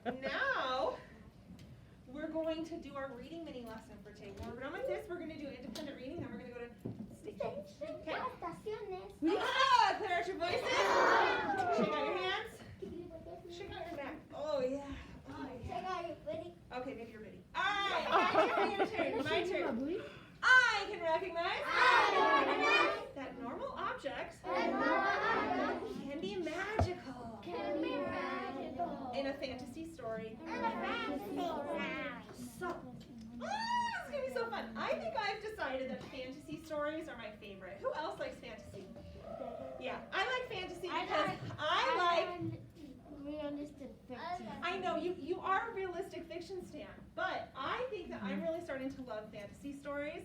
Now, we're going to do our reading mini lesson for today. When we're done with this, we're going to do independent reading, then we're going to go to station. Okay. Ah, clear out your voices. Shake out your hands. Shake out your neck. Oh, yeah. Oh, yeah. Okay, maybe you're ready. All right, your turn. My turn. I can recognize that normal objects can be magical in a fantasy story. So, it's going to be so fun. I think I've decided that fantasy stories are my favorite. Who else likes fantasy? Yeah, I like fantasy because I like realistic fiction. I know, you are a realistic fiction stan, but I think that I'm really starting to love fantasy stories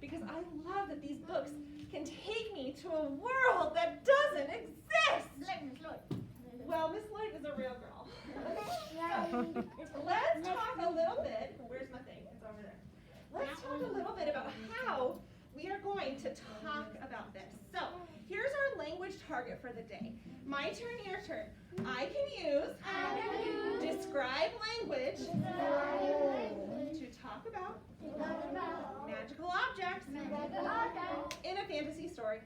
because I love that these books can take me to a world that doesn't exist. Well, Miss Lloyd is a real girl. Let's talk a little bit, where's my thing? It's over there. Let's talk a little bit about how we are going to talk about this. So, here's our language target for the day. My turn, your turn. I can use describe language to talk about magical objects in a fantasy story.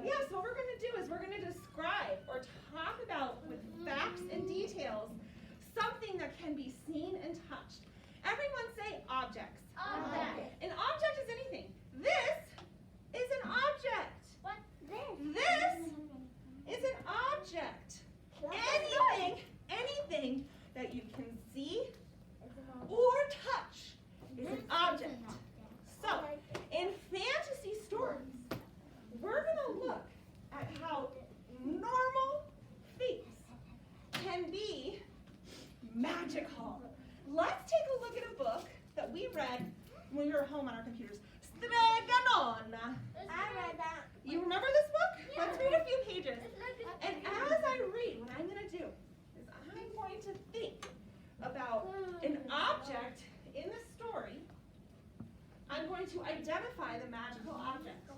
Yes, what we're going to do is we're going to describe or talk about with facts and details something that can be seen and touched. Everyone say objects. An object is anything. This is an object. This is an object. Anything that you can see or touch is an object. So, in fantasy stories, we're going to look at how normal things can be magical. Let's take a look at a book that we read when we were home on our computers. Streganon. You remember this book? Let's read a few pages. And as I read, what I'm going to do is I'm going to think about an object in the story. I'm going to identify the magical object.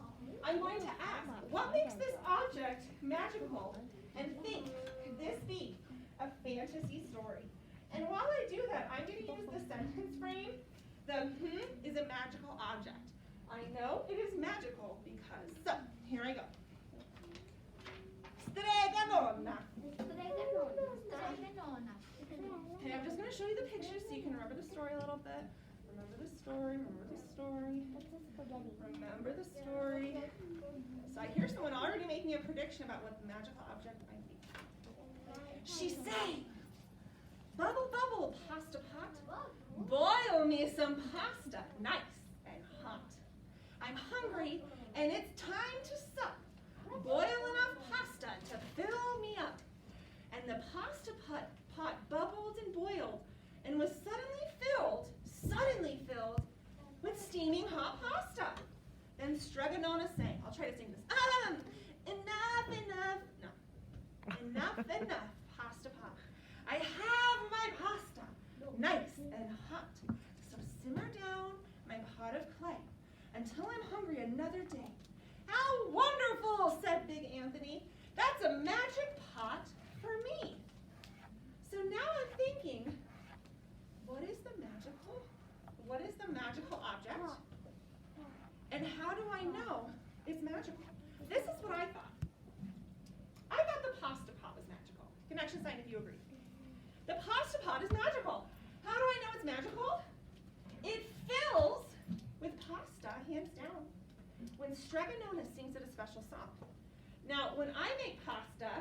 I'm going to ask, what makes this object magical? And think, could this be a fantasy story? And while I do that, I'm going to use the sentence frame. The is a magical object. I know it is magical because, so, here I go. Streganona. Okay, I'm just going to show you the pictures so you can remember the story a little bit. Remember the story, remember the story. Remember the story. So I hear someone already making a prediction about what the magical object might be. She's saying, bubble, bubble, pasta pot, boil me some pasta, nice and hot. I'm hungry and it's time to sup. Boil enough pasta to fill me up. And the pasta pot bubbled and boiled and was suddenly filled with steaming hot pasta. Then Streganona sang, I'll try to sing this. Enough, pasta pot. I have my pasta, nice and hot. So simmer down my pot of clay until I'm hungry another day. How wonderful, said Big Anthony. That's a magic pot for me. So now I'm thinking, what is the magical object? And how do I know it's magical? This is what I thought. I thought the pasta pot was magical. Connection sign if you agree. The pasta pot is magical. How do I know it's magical? It fills with pasta, hands down, when Streganona sings it a special song. Now, when I make pasta,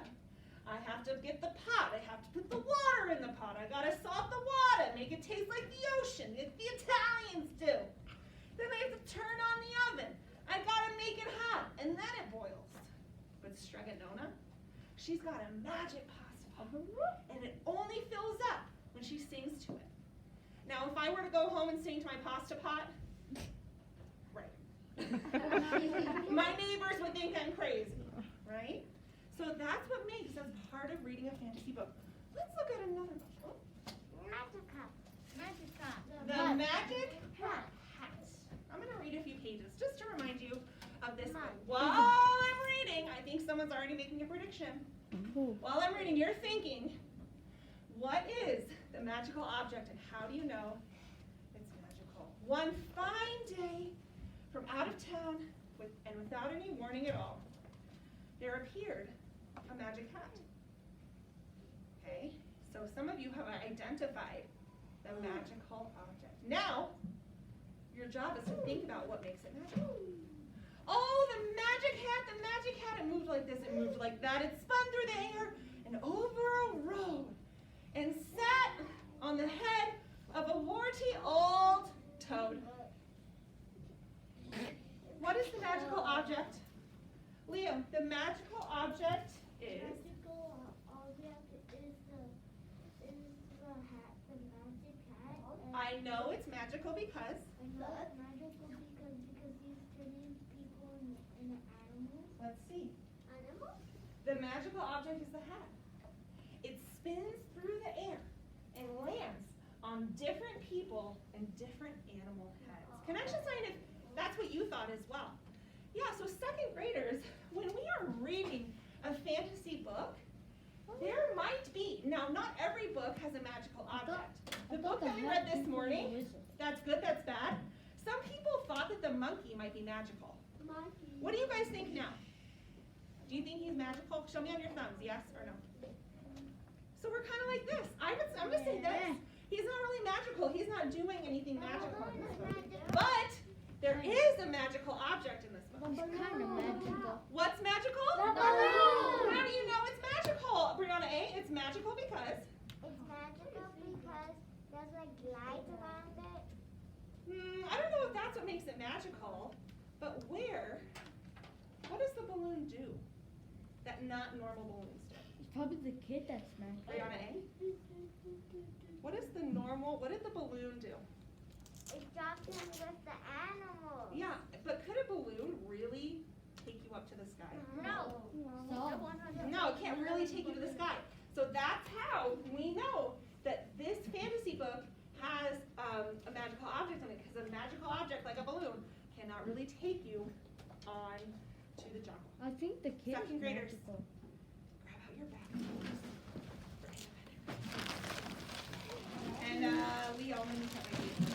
I have to get the pot. I have to put the water in the pot. I gotta salt the water, make it taste like the ocean, like the Italians do. Then I have to turn on the oven. I gotta make it hot, and then it boils. But Streganona, she's got a magic pasta pot, and it only fills up when she sings to it. Now, if I were to go home and sing to my pasta pot, right. My neighbors would think I'm crazy, right? So that's what makes us part of reading a fantasy book. Let's look at another book. The Magic Hat. I'm going to read a few pages just to remind you of this book. While I'm reading, I think someone's already making a prediction. While I'm reading, you're thinking, what is the magical object, and how do you know it's magical? One fine day, from out of town, and without any warning at all, there appeared a magic hat. Okay, so some of you have identified the magical object. Now, your job is to think about what makes it magical. Oh, the magic hat, it moved like this, it moved like that, it spun through the air and over a road and sat on the head of a warty old toad. What is the magical object? Liam, the magical object is? Magical object is the hat, the magic hat. I know it's magical because? I know it's magical because he's turning people into animals. Let's see. Animals? The magical object is the hat. It spins through the air and lands on different people and different animal heads. Connection sign, if that's what you thought as well. Yeah, so second graders, when we are reading a fantasy book, there might be, now not every book has a magical object. The book that we read this morning, that's good, that's bad. Some people thought that the monkey might be magical. Monkey. What do you guys think now? Do you think he's magical? Show me on your thumbs, yes or no? So we're kind of like this. I'm gonna say this. He's not really magical. He's not doing anything magical in this book. But there is a magical object in this book. It's kind of magical. What's magical? The balloon. How do you know it's magical? Brianna A, it's magical because? It's magical because there's like lights around it. I don't know if that's what makes it magical, but what does the balloon do that not normal balloons do? It's probably the kid that's magical. Brianna A? What did the balloon do? It dropped him with the animals. Yeah, but could a balloon really take you up to the sky? No. No, it can't really take you to the sky. So that's how we know that this fantasy book has a magical object in it, because a magical object like a balloon cannot really take you on to the jungle. I think the kid Second is graders. magical. Grab out your backpacks. And we all need to